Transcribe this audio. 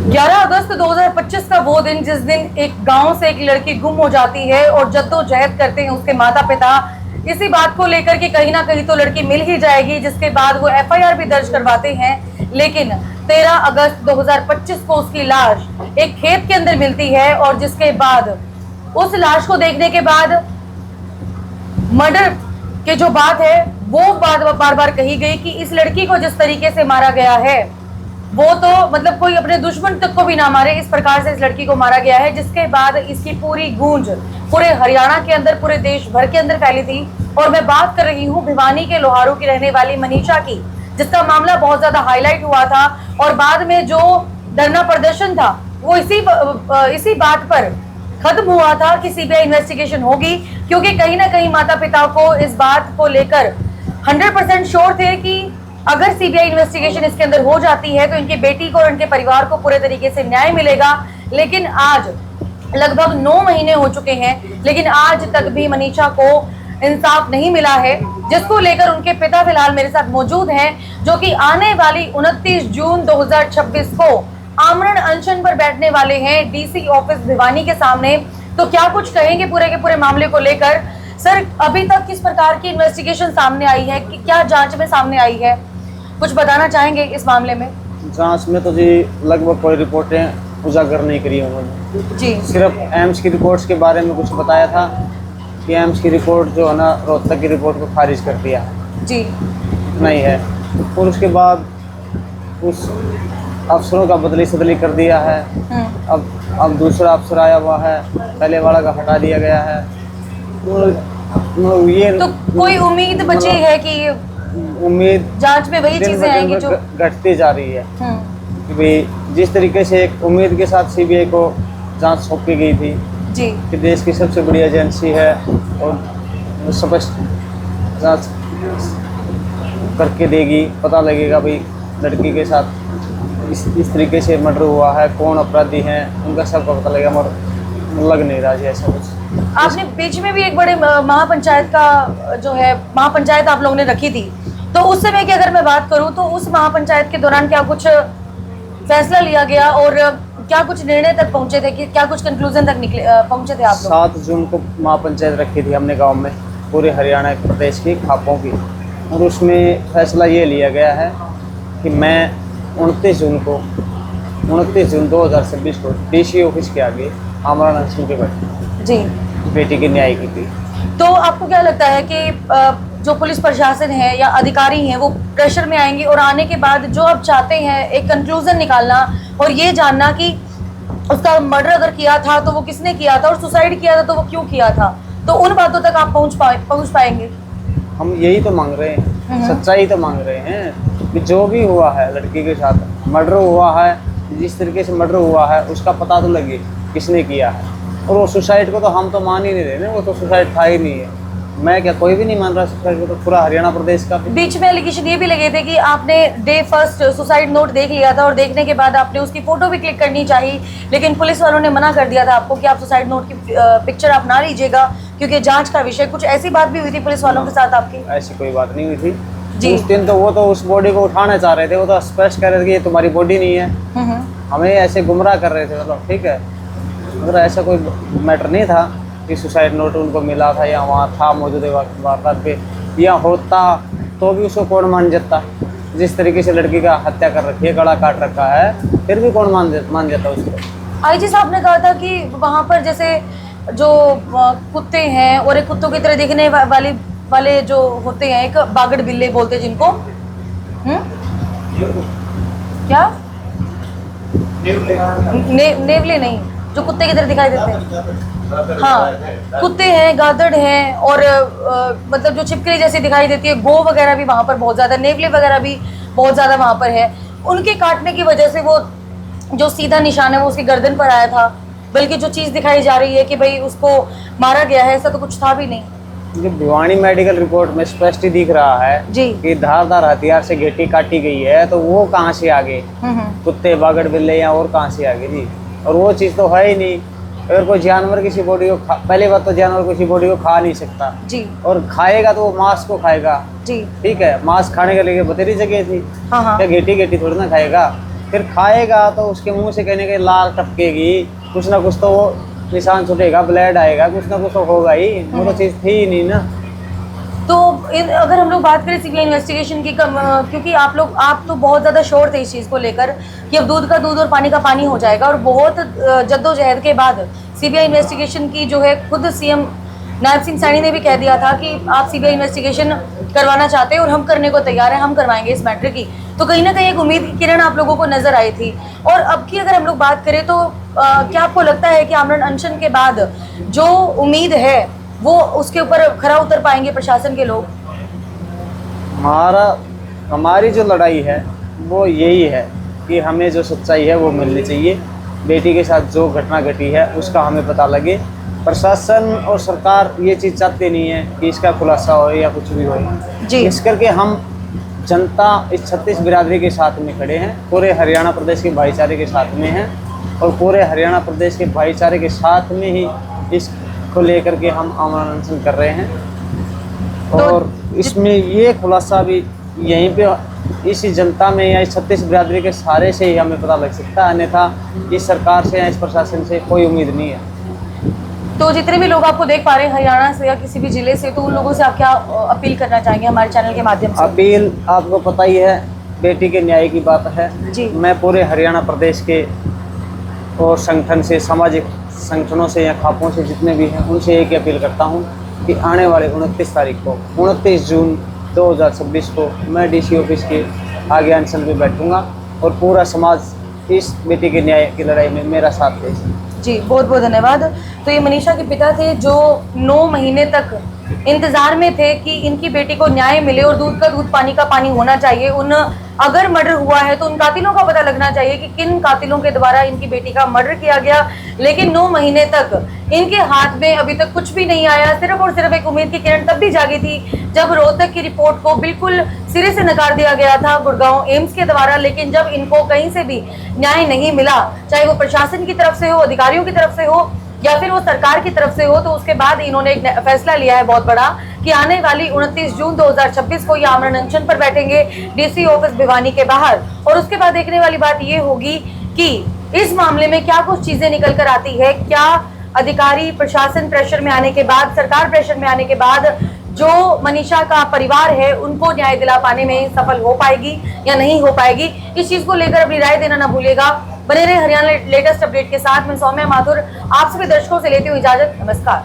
11 अगस्त 2025 का वो दिन जिस दिन एक गांव से एक लड़की गुम हो जाती है और जद्दोजहद करते हैं उसके माता पिता इसी बात को लेकर कि कहीं ना कहीं तो लड़की मिल ही जाएगी, जिसके बाद वो एफआईआर भी दर्ज करवाते हैं। लेकिन 13 अगस्त 2025 को उसकी लाश एक खेत के अंदर मिलती है और जिसके बाद उस लाश को देखने के बाद मर्डर के जो बात है वो बात बार बार कही गई कि इस लड़की को जिस तरीके से मारा गया है वो तो मतलब कोई अपने दुश्मन तक को भी ना मारे, इस प्रकार से इस लड़की को मारा गया है। जिसके बाद इसकी पूरी गूंज पूरे हरियाणा के अंदर, पूरे देश भर के अंदर फैली थी। और मैं बात कर रही हूँ भिवानी के लोहारू की रहने वाली मनीषा की, जिसका मामला बहुत ज्यादा हाईलाइट हुआ था और बाद में जो धरना प्रदर्शन था वो इसी बात पर खत्म हुआ था कि सीबीआई इन्वेस्टिगेशन होगी, क्योंकि कहीं ना कहीं माता पिता को इस बात को लेकर 100% श्योर थे कि अगर सीबीआई इन्वेस्टिगेशन इसके अंदर हो जाती है तो इनकी बेटी को और इनके परिवार को पूरे तरीके से न्याय मिलेगा। लेकिन आज लगभग 9 महीने हो चुके हैं, लेकिन आज तक भी मनीषा को इंसाफ नहीं मिला है, जिसको लेकर उनके पिता फिलहाल मेरे साथ मौजूद हैं, जो कि आने वाली 29 जून 2026 को आमरण अनशन पर बैठने वाले हैं डीसी ऑफिस भिवानी के सामने। तो क्या कुछ कहेंगे पूरे के पूरे मामले को लेकर? सर, अभी तक किस प्रकार की इन्वेस्टिगेशन सामने आई है, कि क्या जांच में सामने आई है, कुछ बताना चाहेंगे इस मामले में? जांच में तो जी लगभग कोई रिपोर्टें उजागर नहीं करी उन्होंने जी। सिर्फ एम्स की रिपोर्ट्स के बारे में कुछ बताया था कि एम्स की रिपोर्ट जो है ना रोहतक की रिपोर्ट को खारिज कर दिया जी। नहीं है। और उसके बाद उस अफसरों का बदली सदली कर दिया है। अब दूसरा अफसर आया हुआ है, पहले वाला का हटा दिया गया है। ये तो कोई उम्मीद बची है कि उम्मीद जांच में वही चीजें आएंगी जो घटती जा रही है कि भाई जिस तरीके से एक उम्मीद के साथ सीबीआई को जांच सौंपी गई थी जी कि देश की सबसे बड़ी एजेंसी है और स्पष्ट जांच करके देगी, पता लगेगा भाई लड़की के साथ इस तरीके से मर्डर हुआ है, कौन अपराधी हैं, उनका सबका पता लगेगा, मगर लग नहीं रहा जी ऐसा कुछ। आपने बीच में भी एक बड़े महापंचायत का जो है महापंचायत आप लोगों ने रखी थी, तो उस समय की अगर मैं बात करूं तो उस महापंचायत के दौरान क्या कुछ फैसला लिया गया और क्या कुछ निर्णय तक पहुंचे थे, कि क्या कुछ कंक्लूजन तक पहुंचे थे आप लोग? 7 जून को महापंचायत रखी थी हमने गांव में, पूरे हरियाणा प्रदेश की खापों की, और उसमें फैसला ये लिया गया है कि मैं 29 जून 2026 को डीसी ऑफिस के आगे आमरण अनशन पे बैठा जी, बेटी के न्याय की थी। तो आपको क्या लगता है कि जो पुलिस प्रशासन है या अधिकारी हैं वो प्रेशर में आएंगे और आने के बाद जो आप चाहते हैं एक कंक्लूजन निकालना और ये जानना कि उसका मर्डर अगर किया था तो वो किसने किया था और सुसाइड किया था तो वो क्यों किया था, तो उन बातों तक आप पहुंच पाएंगे? हम यही तो मांग रहे हैं, सच्चाई तो मांग रहे हैं कि जो भी हुआ है लड़की के साथ मर्डर हुआ है, जिस तरीके से मर्डर हुआ है उसका पता तो लगे किसने किया है। और वो सुसाइड को तो हम तो मान ही नहीं रहे, वो तो सुसाइड था ही नहीं है। मैं क्या, कोई भी नहीं मान रहा सुसाइड को, तो पूरा हरियाणा प्रदेश का। बीच में एलिगेशन ये भी लगे थे कि आपने डे फर्स्ट सुसाइड नोट देख लिया था और देखने के बाद आपने उसकी फोटो भी क्लिक करनी चाहिए, लेकिन पुलिस वालों ने मना कर दिया था आपको कि आप सुसाइड नोट की पिक्चर आप ना लीजिएगा क्योंकि जांच का विषय। कुछ ऐसी बात भी हुई थी पुलिस वालों के साथ आपकी? ऐसी कोई बात नहीं हुई थी जी। उस दिन तो वो तो उस बॉडी को उठाना चाह रहे थे, वो तो स्पष्ट कह रहे थे कि ये तुम्हारी बॉडी नहीं है, हमें ऐसे गुमराह कर रहे थे। मतलब ठीक है, मगर ऐसा कोई मैटर नहीं था कि सुसाइड नोट उनको मिला था या वहाँ था मौजूदा वारदात पे, या होता तो भी उसको कौन मान जाता। जिस तरीके से लड़की का हत्या कर रखी है, गला काट रखा है, फिर भी कौन मान जाता उसको। आईजी साहब ने कहा था कि वहाँ पर जैसे जो कुत्ते हैं और एक कुत्तों की तरह दिखने वाले जो होते हैं, एक बागड़ बिल्ले बोलते हैं जिनको, क्या नेवले नहीं, जो कुत्ते की तरह दिखाई देते हैं, हाँ कुत्ते हैं, गादड़ हैं और मतलब जो छिपकली जैसी दिखाई देती है, गो वगैरह भी वहाँ पर बहुत ज़्यादा, नेवले वगैरह भी बहुत ज़्यादा वहाँ पर है। उनके काटने की वजह से वो जो सीधा निशान है वो उसकी गर्दन पर आया था, बल्कि जो चीज़ दिखाई जा रही है कि भाई उसको मारा गया है, ऐसा तो कुछ था भी नहीं। भिवानी मेडिकल रिपोर्ट में स्पष्ट ही दिख रहा है जी कि धारदार हथियार से घेटी काटी गई है, तो वो कहाँ से आ गए? कुत्ते बागड़ बिल्ले या और कहाँ से आ गए जी? और वो चीज़ तो है ही नहीं। अगर कोई जानवर किसी बॉडी को पहली बात तो जानवर किसी बॉडी को खा नहीं सकता जी, और खाएगा तो वो मांस को खाएगा जी, ठीक है, मांस खाने के लिए बतेरी जगह थी, हाँ हाँ, क्या घेटी घेटी थोड़ी ना खाएगा। फिर खाएगा तो उसके मुंह से कहने के लाल टपकेगी, कुछ ना कुछ तो वो निशान छूटेगा, ब्लड आएगा, कुछ ना कुछ तो होगा ही। वो तो चीज़ थी ही नहीं ना। तो अगर हम लोग बात करें सीबीआई इन्वेस्टिगेशन की क्योंकि आप तो बहुत ज़्यादा श्योर थे इस चीज़ को लेकर कि अब दूध का दूध और पानी का पानी हो जाएगा, और बहुत जद्दोजहद के बाद सीबीआई इन्वेस्टिगेशन की जो है खुद सीएम नायब सिंह सैनी ने भी कह दिया था कि आप सीबीआई इन्वेस्टिगेशन करवाना चाहते हैं और हम करने को तैयार हैं, हम करवाएंगे इस मैटर की। तो कहीं ना कहीं एक उम्मीद की किरण आप लोगों को नजर आई थी। और अब की अगर हम लोग बात करें तो क्या आपको लगता है कि आमरण अनशन के बाद जो उम्मीद है वो उसके ऊपर खरा उतर पाएंगे प्रशासन के लोग? हमारी जो लड़ाई है वो यही है कि हमें जो सच्चाई है वो मिलनी चाहिए। बेटी के साथ जो घटना घटी है उसका हमें पता लगे। प्रशासन और सरकार ये चीज़ चाहते नहीं है कि इसका खुलासा हो या कुछ भी हो जी। इस करके हम जनता इस 36 बिरादरी के साथ में खड़े हैं, पूरे हरियाणा प्रदेश के भाईचारे के साथ में हैं, और पूरे हरियाणा प्रदेश के भाईचारे के साथ में ही इसको लेकर के हम आमरण अनशन कर रहे हैं। और इसमें ये खुलासा भी यहीं पे इसी जनता में या इस 36 बिरादरी के सारे से ही हमें पता लग सकता है, अन्यथा इस सरकार से या इस प्रशासन से कोई उम्मीद नहीं है। तो जितने भी लोग आपको देख पा रहे हैं हरियाणा से या किसी भी जिले से, तो उन लोगों से आप क्या अपील करना चाहेंगे हमारे चैनल के माध्यम से? अपील आपको पता ही है, बेटी के न्याय की बात है जी। मैं पूरे हरियाणा प्रदेश के और संगठन से, सामाजिक संगठनों से या खापों से जितने भी हैं उनसे एक ही अपील करता हूं कि आने वाले 29 तारीख को 29 जून 2026 को मैं डीसी ऑफिस के आगे अनशन में बैठूंगा और पूरा समाज इस बेटी के न्याय की लड़ाई में मेरा साथ दे। जी, बहुत बहुत धन्यवाद। तो ये मनीषा के पिता थे जो 9 महीने तक इंतजार में थे कि इनकी बेटी को न्याय मिले और दूध का दूध पानी का पानी होना चाहिए। अगर मर्डर हुआ है तो उन कातिलों का पता लगना चाहिए कि किन कातिलों के द्वारा इनकी बेटी का मर्डर किया गया। लेकिन 9 महीने तक इनके हाथ में अभी तक कुछ भी नहीं आया। सिर्फ और सिर्फ एक उम्मीद की किरण तब भी जागी थी जब रोहतक की रिपोर्ट को बिल्कुल सिरे से नकार दिया गया था गुड़गांव एम्स के द्वारा। लेकिन जब इनको कहीं से भी न्याय नहीं मिला, चाहे वो प्रशासन की तरफ से हो, अधिकारियों की तरफ से हो या फिर वो सरकार की तरफ से हो, तो उसके बाद इन्होंने एक फैसला लिया है बहुत बड़ा कि आने वाली 29 जून 2026 को ये आमरण अनशन पर बैठेंगे डीसी ऑफिस भिवानी के बाहर। और उसके बाद देखने वाली बात ये होगी कि इस मामले में क्या कुछ चीजें निकल कर आती है। क्या अधिकारी प्रशासन प्रेशर में आने के बाद, सरकार प्रेशर में आने के बाद जो मनीषा का परिवार है उनको न्याय दिला पाने में सफल हो पाएगी या नहीं हो पाएगी, इस चीज को लेकर अपनी राय देना ना भूलिएगा। बने रहे हरियाणा लेटेस्ट अपडेट के साथ। मैं सौम्या माथुर आप सभी दर्शकों से लेती हूँ इजाजत। नमस्कार।